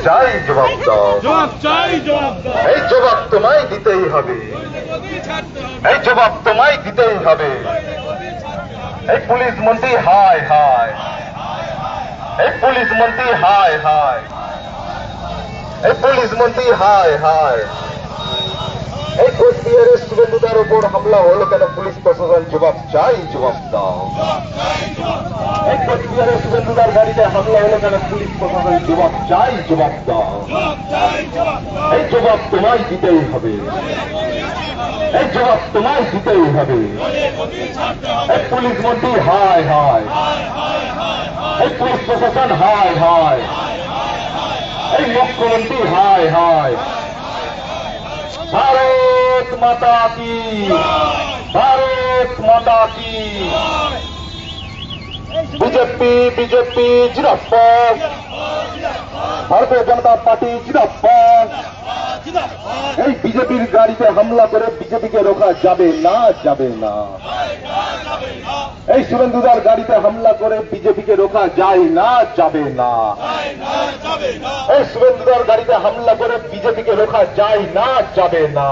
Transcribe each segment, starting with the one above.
চাই, জবাব দাও। এই জবাব তোমায় দিতেই হবে, এই জবাব তোমায় দিতেই হবে। এই পুলিশ মন্ত্রী হায় হায়, এই পুলিশ মন্ত্রী হায় হায়, এই পুলিশ মন্ত্রী হায় হায়। এই কোচবিহারের শুভেন্দুদার উপর হামলা হলো কেন? পুলিশ প্রশাসন জবাব চাই, জবাব দাও। এই কোচবিহারের শুভেন্দুদার গাড়িতে হামলা হলো কেন? পুলিশ প্রশাসন জবাব চাই, জবাব দাও। এই জবাব তোমায় দিতেই হবে, এই জবাব তোমায় দিতেই হবে। এই পুলিশ মন্ত্রী হায় হায়, এই পুলিশ প্রশাসন হায় হায়, এই মুখ্যমন্ত্রী হায় হায়। भारत माता की, भारत माता की। बीजेपी बीजेपी जिंदाबाद, भारतीय जनता पार्टी जिंदाबाद। এই বিজেপির গাড়িতে হামলা করে বিজেপিকে রোখা যাবে না, যাবে না। এই শুভেন্দুদার গাড়িতে হামলা করে বিজেপিকে রোখা যায় না, যাবে না। এই শুভেন্দুদার গাড়িতে হামলা করে বিজেপিকে রোখা যায় না, যাবে না।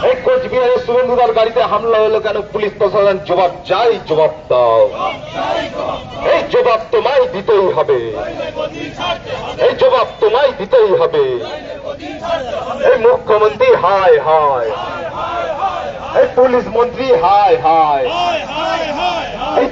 এই কোচবিহারের শুভেন্দুদার গাড়িতে হামলা হলো কেন? পুলিশ প্রশাসন জবাব চাই, জবাব দাও। এই জবাব তোমায় দিতেই হবে, এই জবাব তোমায় দিতেই হবে। এই মুখ্যমন্ত্রী হায় হায়, এই পুলিশ মন্ত্রী হায় হায়। এই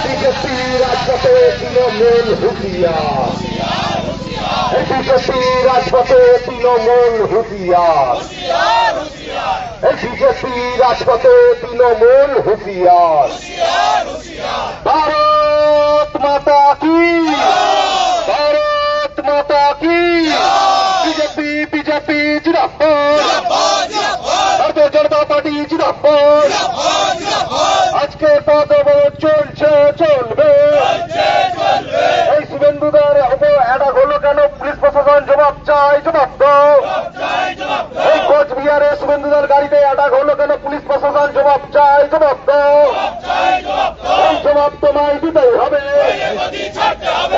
বিজেপি রাজপথে তৃণমূল হুঁশিয়ার, বিজেপি রাজপথে তৃণমূল হুঁশিয়ার, বিজেপি রাজপথে তৃণমূল হুঁশিয়ার। ভারত মাতা কি, ভারত মাতা কি। বিজেপি বিজেপি জিন্দাবাদ, ভারতীয় জনতা পার্টি জিন্দাবাদ। আজকে পদ অবরোধ চলছে, চলবে। এই শুভেন্দুদার উপর অ্যাটাক হলো কেন? পুলিশ প্রশাসন জবাব চাই, জবাব দাও। এই কোচবিহারে শুভেন্দুদার গাড়িতে অ্যাটাক হলো কেন? পুলিশ প্রশাসন জবাব চাই, জবাব দাও। এই জবাব তোমায় দিতেই হবে,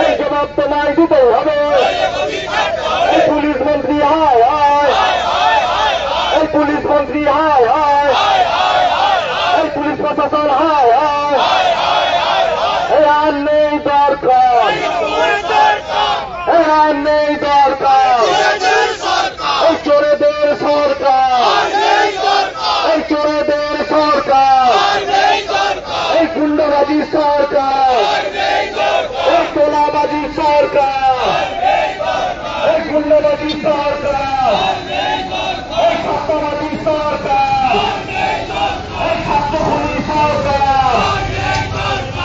এই জবাব তোমায় দিতেই হবে। এই পুলিশ মন্ত্রী হায় হায়, এই পুলিশ মন্ত্রী হায় হায়, এই পুলিশ প্রশাসন আর নেই দরকার এই চোরেদের সরকার, এই চোরেদের সরকার, এই গুন্ডাবাজি সরকার, এই তোলাবাজি সরকার, এই গুন্ডাবাজি সরকার, এই ছাত্রবাজি সরকার, এই ছাত্রবাদী সরকার,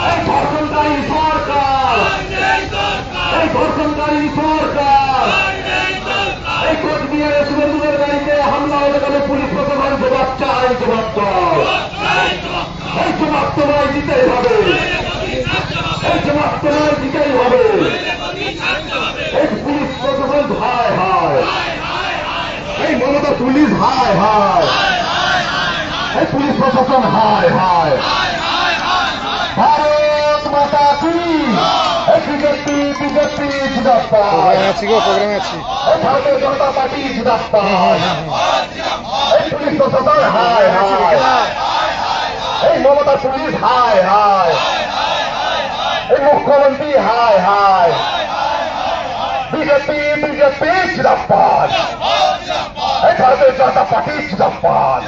এই ধর্ষণকারী সরকার, এই ধর্ষণকারী সরকার, এই কোচবিহারে শুভেন্দুদের গাড়িতে হামলা হয়ে গেলে পুলিশ প্রশাসন জবাব চাই, জবাব দাও। এই জবাব তোমায় দিতেই হবে, এই জবাব তোমায় দিতেই হবে। এই পুলিশ প্রশাসন হায় হায়, এই মমতা পুলিশ হায় হায়, এই পুলিশ প্রশাসন হায় হায়। ভারত মাতা কি, এই বিজেপি বিজেপি জিন্দাবাদ, এই ভারতীয় জনতা পার্টি জিন্দাবাদ, এই পুলিশ প্রশাসন হায় হায়, এই মমতা পুলিশ হায় হায়, এই মুখ্যমন্ত্রী হায় হায়। বিজেপি বিজেপি জিন্দাবাদ, এই ভারতীয় জনতা পার্টি জিন্দাবাদ।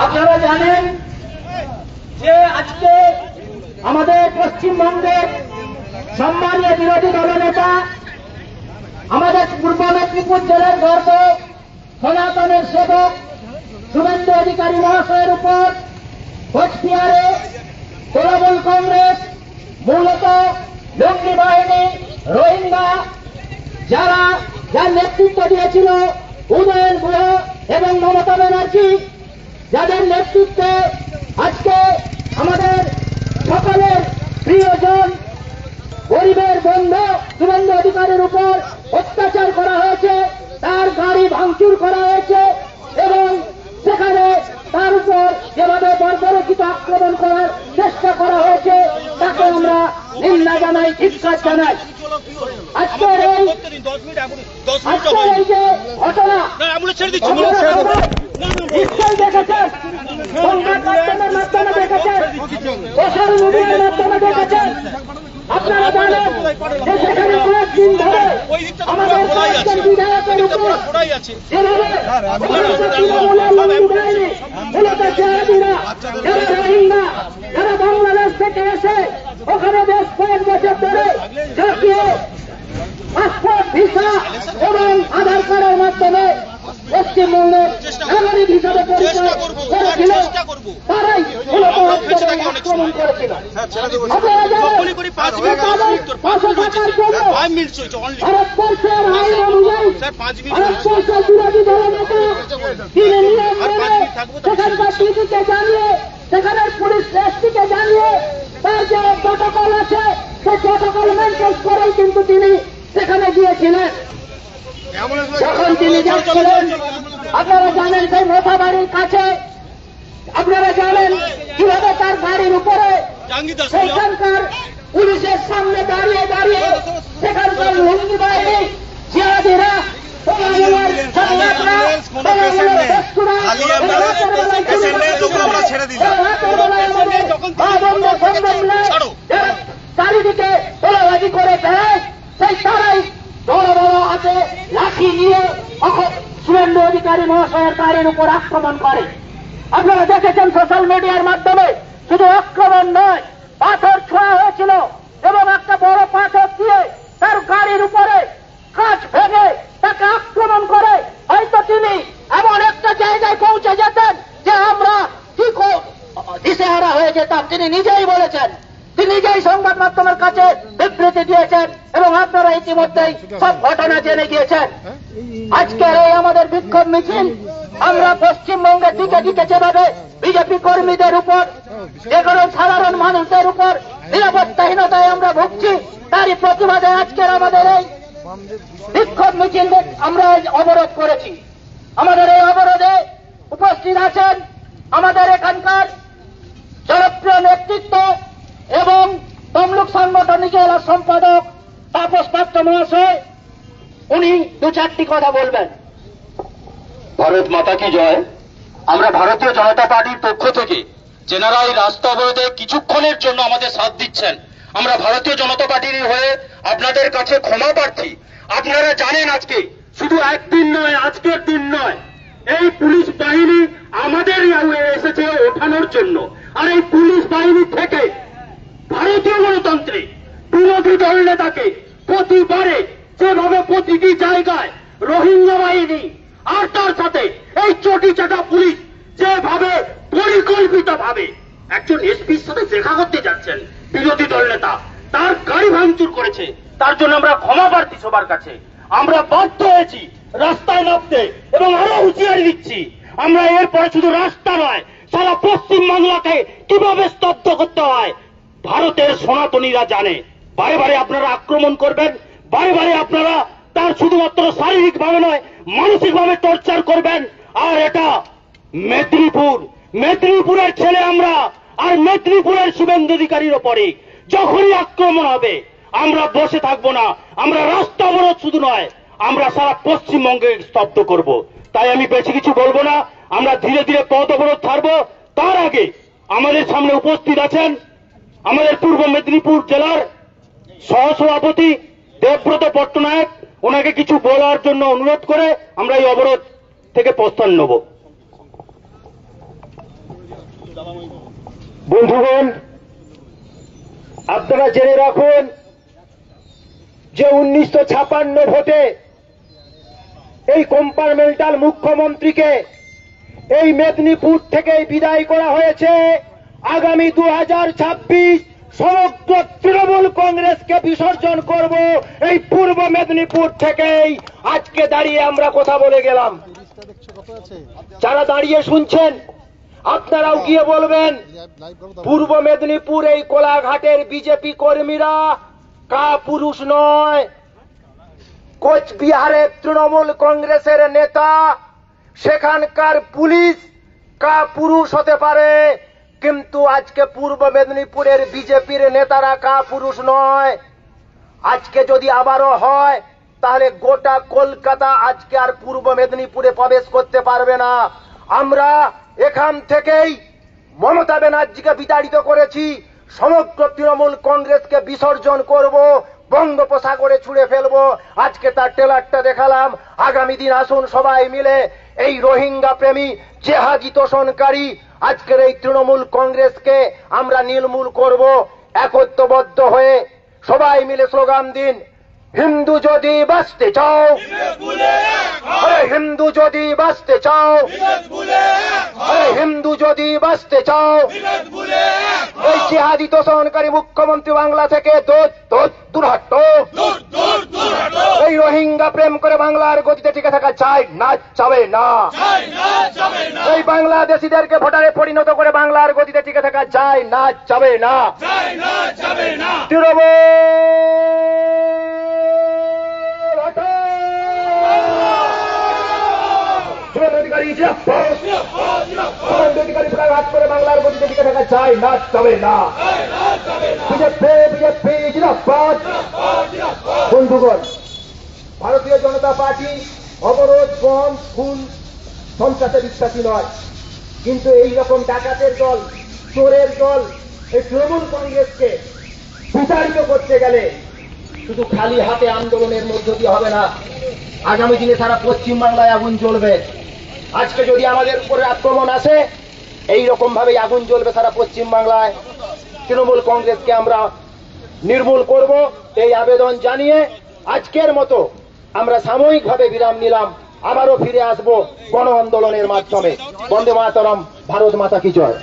আপনারা জানেন যে আজকে আমাদের পশ্চিমবঙ্গের সম্মানীয় বিরোধী দলনেতা, আমাদের পূর্ব মেদিনীপুর জেলার গর্ব, সনাতনের সেবক শুভেন্দু অধিকারী মহাশয়ের উপর কোচবিহারে তৃণমূল কংগ্রেস, মূলত লুঙ্গি বাহিনী, রোহিঙ্গা, যার নেতৃত্ব দিয়েছিল উদয়ন গুহ এবং মমতা ব্যানার্জি, যাদের নেতৃত্বে আজকে আমাদের সকলের প্রিয়জন গরিবের বন্ধু শুভেন্দু অধিকারীর উপর অত্যাচার করা হয়েছে, তার গাড়ি ভাঙচুর করা হয়েছে এবং সেখানে তার উপর যেভাবে বর্বরচিত আক্রমণ করার চেষ্টা করা হয়েছে তাকে আমরা নিন্দা জানাই, ধিক্কার জানাই। আজকের এই যে ঘটনা নিশ্চয় দেখেছেন, সংবাদ মাধ্যমের মাধ্যমে দেখেছেন, সোশ্যাল মিডিয়ার মাধ্যমে দেখেছেন। আপনারা জানেন যে সেখানে কয়েকদিন ধরে আমাদের কয়েকজন বিধায়কের উপর যেভাবে তৃণমূলের লঙ্গি বাহিনী, মূলত জেহাদিরা, যারা রোহিঙ্গা, যারা বাংলাদেশ থেকে এসে ওখানে বেশ কয়েক বছর ধরে জাতীয় পাসপোর্ট, ভিসা এবং আধার কার্ডের মাধ্যমে পশ্চিমবঙ্গের নাগরিক হিসাবে পরিচয় করেছিল, তারাই মূলত আক্রমণ করেছিল। আপনারা জানেন যে তাদের পাশে থাকার জন্য ভারতবর্ষের আইন অনুযায়ী ভারতবর্ষের বিরোধী দলনেতা তিনি নিয়ম মেনে সেখানকার ডিজিকে জানিয়ে, সেখানের পুলিশ এসপিকে জানিয়ে তার যে প্রটোকল আছে সেই প্রটোকল মেনটেন করেই কিন্তু তিনি সেখানে গিয়েছিলেন। যখন তিনি যাচ্ছিলেন আপনারা জানেন সেই মোথাবাড়ির কাছে, আপনারা জানেন কিভাবে তার গাড়ির উপরে সেখানকার পুলিশের সামনে দাঁড়িয়ে দাঁড়িয়ে সেখানকার লুঙ্গি বাহিনী, জিহাদিরা, চারিদিকে তোলাবাজি করে বেড়ায়, সেই তারাই বড় বড় হাতে লাঠি নিয়ে শুভেন্দু অধিকারী মহাশয়ের গাড়ির উপর আক্রমণ করে। আপনারা দেখেছেন সোশ্যাল মিডিয়ার মাধ্যমে, শুধু আক্রমণ নয়, পাথর ছোঁয়া হয়েছিল এবং একটা বড় পাথর দিয়ে তার গাড়ির উপরে কাঁচ ভেঙে তাকে আক্রমণ করে হয়তো তিনি এমন একটা জায়গায় পৌঁছে যেতেন যে আমরা কি দিশেহারা হয়ে যেতাম। তিনি নিজেই বলেছেন, তিনি নিজেই সংবাদ মাধ্যমের কাছে বিবৃতি দিয়েছেন এবং আপনারা ইতিমধ্যেই সব ঘটনা জেনে গিয়েছেন। আজকের এই আমাদের বিক্ষোভ মিছিল আমরা পশ্চিমবঙ্গের দিকে দিকে যেভাবে বিজেপি কর্মীদের উপর, যে কোনো সাধারণ মানুষদের উপর নিরাপত্তাহীনতায় আমরা ভুগছি, তারই প্রতিবাদে আজকের আমাদের এই বিক্ষোভ মিছিল আমরা অবরোধ করেছি। আমাদের এই অবরোধে উপস্থিত আছেন আমাদের এখানকার জনপ্রিয় নেতৃত্ব এবং তমলুক সাংগঠনিক জেলা সম্পাদক তাপস পাত্র মহাশয়। উনি দু চারটি কথা বলবেন। ভারত মাতা কি জয়। আমরা ভারতীয় জনতা পার্টির পক্ষ থেকে যেনারা এই রাস্তা অবরোধে কিছুক্ষণের জন্য আমাদের সাথ দিচ্ছেন, আমরা ভারতীয় জনতা পার্টির হয়ে আপনাদের কাছে ক্ষমা প্রার্থী। আপনারা জানেন আজকে শুধু একদিন নয়, আজকের দিন নয়, এই পুলিশ বাহিনী আমাদের এসেছে ওঠানোর জন্য। আর এই পুলিশ বাহিনী থেকে ভারতীয় গণতন্ত্রে বিরোধী দল নেতাকে প্রতিবারে যেভাবে প্রতিটি জায়গায় রোহিঙ্গা বাহিনী আর তার সাথে এই চটি চাটা পুলিশ যেভাবে পরিকল্পিত ভাবে একজন এসপির সাথে দেখা করতে যাচ্ছেন বিরোধী দল নেতা, তার গাড়ি ভাঙচুর করেছে, তার জন্য আমরা ক্ষমা প্রার্থী সবার কাছে। আমরা বাধ্য হয়েছি রাস্তায় নামতে এবং আরো হুঁশিয়ারি দিচ্ছি, আমরা এরপরে শুধু রাস্তা নয়, সারা পশ্চিম বাংলাকে কিভাবে স্তব্ধ করতে হয় ভারতের সনাতনীরা জানে। বারে বারে আপনারা আক্রমণ করবেন, বারে বারে আপনারা তার শুধুমাত্র শারীরিক ভাবে নয়, মানসিক ভাবে টর্চার করবেন। আর এটা মেদিনীপুরের ছেলে আমরা, আর মেদিনীপুরের শুভেন্দু অধিকারীর ওপরে যখনই আক্রমণ হবে আমরা বসে থাকবো না। আমরা রাস্তা অবরোধ শুধু নয়, আমরা সারা পশ্চিমবঙ্গে স্তব্ধ করব। তাই আমি বেশি কিছু বলবো না, আমরা ধীরে ধীরে পথ অবরোধ ছাড়বো। তার আগে আমাদের সামনে উপস্থিত আছেন আমাদের পূর্ব মেদিনীপুর জেলার সহসভাপতি দেবব্রত পট্টনায়ক, ওনাকে কিছু বলার জন্য অনুরোধ করে আমরা এই অবরোধ থেকে প্রস্থান নেব। বন্ধুগণ, আপনারা জেনে রাখুন যে 1956 ভোটে এই কম্পার্টমেন্টাল মুখ্যমন্ত্রীকে এই মেদিনীপুর থেকে বিদায় করা হয়েছে। আগামী 2026 সমগ্র তৃণমূল কংগ্রেসকে বিসর্জন করব এই পূর্ব মেদিনীপুর থেকেই। আজকে দাঁড়িয়ে আমরা কথা বলে গেলাম, যারা দাঁড়িয়ে শুনছেন আপনারাও গিয়ে বলবেন পূর্ব মেদিনীপুর এই কোলাঘাটের বিজেপি কর্মীরা কাপুরুষ নয়, কোচবিহারের তৃণমূল কংগ্রেসের নেতা সেখানকার পুলিশ কাপুরুষ হতে পারে, কিন্তু আজকে পূর্ব মেদিনীপুরের বিজেপির নেতারা কাপুরুষ নয়। আজকে যদি আবারও হয় তাহলে গোটা কলকাতা আজকে আর পূর্ব মেদিনীপুরে প্রবেশ করতে পারবে না। আমরা এখান থেকেই মমতা ব্যানার্জিকে বিতাড়িত করেছি, সমগ্র তৃণমূল কংগ্রেসকে বিসর্জন করব, বঙ্গোপসাগরে ছুঁড়ে ফেলবো। আজকে তার ট্রেলারটা দেখালাম। আগামী দিন আসুন সবাই মিলে এই রোহিঙ্গা প্রেমী জেহাদি তোষণকারী আজকের এই তৃণমূল কংগ্রেসকে আমরা নির্মূল করব। একত্রবদ্ধ হয়ে সবাই মিলে স্লোগান দিন, হিন্দু যদি বাঁচতে চাও, হিন্দু যদি বাঁচতে চাও, হিন্দু যদি বাঁচতে চাও, এই জিহাদি তোষণকারী মুখ্যমন্ত্রী বাংলা থেকে দূর হটো। এই রোহিঙ্গা প্রেম করে বাংলার গতিতে টিকে থাকা চাই না, যাবে না। এই বাংলাদেশিদেরকে ভোটারে পরিণত করে বাংলার গতিতে টিকে থাকা যায় না, যাবে না। তৃণমূল হাত করে বাংলার গতিতে টিকে থাকা যায় না, যাবে না। বিজেপি জিন্দাবাদ। বন্ধুগণ, ভারতীয় জনতা পার্টি অবরোধ, বম, খুন, সন্ত্রাসে বিশ্বাসী নয়, কিন্তু এই রকম ডাকাতের দল, চোরের দল এই তৃণমূল কংগ্রেসকে বিতাড়িত করতে গেলে শুধু খালি হাতে আন্দোলনের মধ্য দিয়ে হবে না। আগামী দিনে সারা পশ্চিম বাংলায় আগুন জ্বলবে। আজকে যদি আমাদের উপরে আক্রমণ আসে, এই রকম ভাবে আগুন জ্বলবে সারা পশ্চিম বাংলায়। তৃণমূল কংগ্রেসকে আমরা নির্মূল করব এই আবেদন জানিয়ে আজকের মতো আমরা সাময়িকভাবে বিরাম নিলাম। আবারও ফিরে আসবো গণ আন্দোলনের মাধ্যমে। বন্দে মাতরম, ভারত মাতা কি জয়।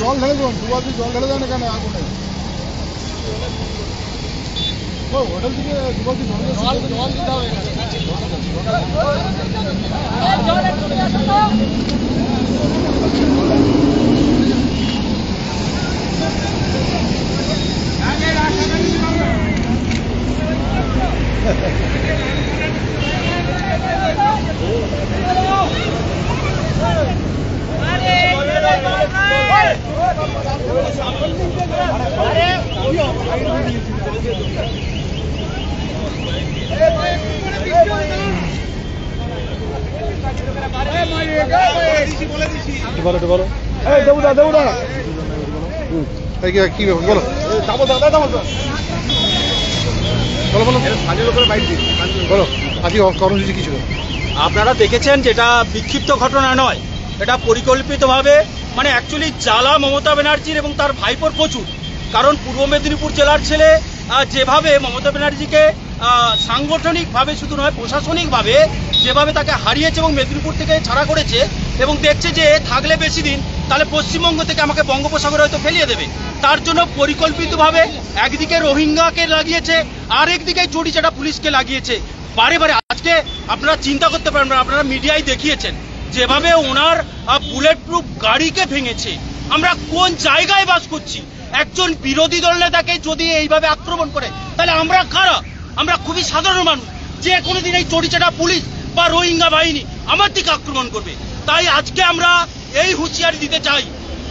জল ঢেলে দেবেন, দুবারটি জল ঢেলে দেন এখানে আগুনে। হোটেল থেকে দুবারটি জল দিতে হবে। বলো এই দেবুদা এই কি ব্যাপার বলো বলো আজকে কর্মসূচি কিছু আপনারা দেখেছেন যেটা বিক্ষিপ্ত ঘটনা নয়, এটা পরিকল্পিতভাবে, মানে অ্যাকচুয়ালি জ্বালা মমতা ব্যানার্জির এবং তার ভাইপোর প্রচুর। কারণ পূর্ব মেদিনীপুর জেলার ছেলে যেভাবে মমতা ব্যানার্জিকে সাংগঠনিকভাবে শুধু নয় প্রশাসনিকভাবে যেভাবে তাকে হারিয়েছে এবং মেদিনীপুর থেকে ছাড়া করেছে, এবং দেখছে যে থাকলে বেশি দিন তাহলে পশ্চিমবঙ্গ থেকে আমাকে বঙ্গোপসাগরে হয়তো ফেলিয়ে দেবে, তার জন্য পরিকল্পিতভাবে একদিকে রোহিঙ্গাকে লাগিয়েছে, আরেকদিকে চটিচাটা পুলিশকে লাগিয়েছে। বারে বারে আজকে আপনারা চিন্তা করতে পারেন, আপনারা মিডিয়ায় দেখিয়েছেন যেভাবে ওনার বুলেট প্রুফ গাড়িকে ভেঙেছে। আমরা কোন জায়গায় বাস করছি? একজন বিরোধী দল নেতাকে যদি এইভাবে আক্রমণ করে তাহলে আমরা কারা? আমরা খুবই সাধারণ মানুষ, যে কোনোদিন এই চটিচাটা পুলিশ বা রোহিঙ্গা বাহিনী আমার দিকে আক্রমণ করবে। তাই আজকে আমরা এই হুঁশিয়ারি দিতে চাই,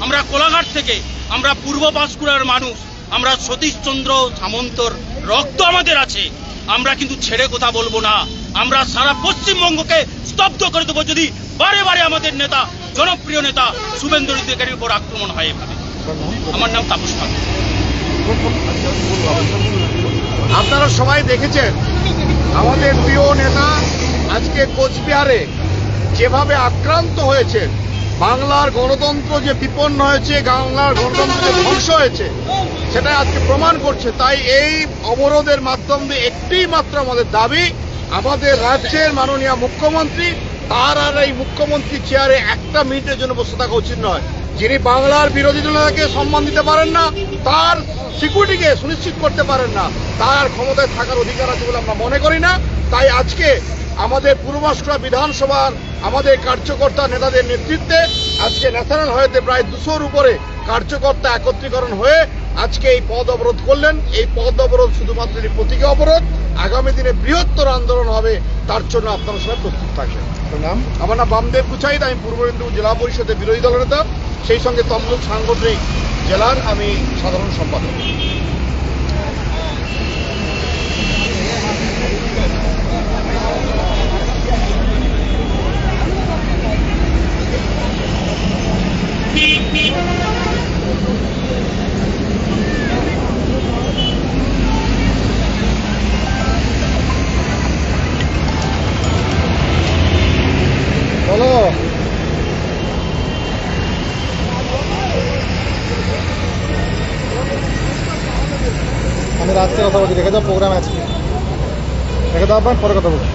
আমরা কোলাঘাট থেকে, আমরা পূর্ব পাঁশকুড়ার মানুষ, আমরা সতীশচন্দ্র সামন্তর রক্ত আমাদের আছে, আমরা কিন্তু ছেড়ে কথা বলবো না। আমরা সারা পশ্চিমবঙ্গকে স্তব্ধ করে দেবো যদি বারে বারে আমাদের নেতা, জনপ্রিয় নেতা শুভেন্দু অধিকারীর উপর আক্রমণ হয় এভাবে। আমার নাম তাপস পাল। আপনারা সবাই দেখেছেন আমাদের প্রিয় নেতা আজকে কোচবিহারে যেভাবে আক্রান্ত হয়েছে, বাংলার গণতন্ত্র যে বিপন্ন হয়েছে, বাংলার গণতন্ত্র যে ধ্বংস হয়েছে, সেটা আজকে প্রমাণ করছে। তাই এই অবরোধের মাধ্যমে একটি মাত্র আমাদের দাবি, আমাদের রাজ্যের মাননীয় মুখ্যমন্ত্রী, তার আর এই মুখ্যমন্ত্রী চেয়ারে একটা মিনিটের জন্য বসে থাকা উচিত নয়। যিনি বাংলার বিরোধী দলকে সম্মান দিতে পারেন না, তার সিকিউরিটিকে সুনিশ্চিত করতে পারেন না, তার ক্ষমতায় থাকার অধিকার আছে বলে আমরা মনে করি না। তাই আজকে আমাদের পূর্ব পাঁশকুড়া বিধানসভার আমাদের কার্যকর্তা নেতাদের নেতৃত্বে আজকে ন্যাশনাল হাইওয়েতে প্রায় 200-র উপরে কার্যকর্তা একত্রীকরণ হয়ে আজকে এই পথ অবরোধ করলেন। এই পথ অবরোধ শুধুমাত্র প্রতীকী অবরোধ, আগামী দিনে বৃহত্তর আন্দোলন হবে, তার জন্য আপনারা সবাই প্রস্তুত থাকবেন। নাম আমার নাম বামদেব কুচাইদ, আমি পূর্ব মেদিনীপুর জেলা পরিষদের বিরোধী দল নেতা, সেই সঙ্গে তমলুক সাংগঠনিক জেলার আমি সাধারণ সম্পাদক। বলো আমি রাত্রে কথা বলছি, দেখে যাও প্রোগ্রাম আছে, দেখে দাও, পরে কথা বলছি।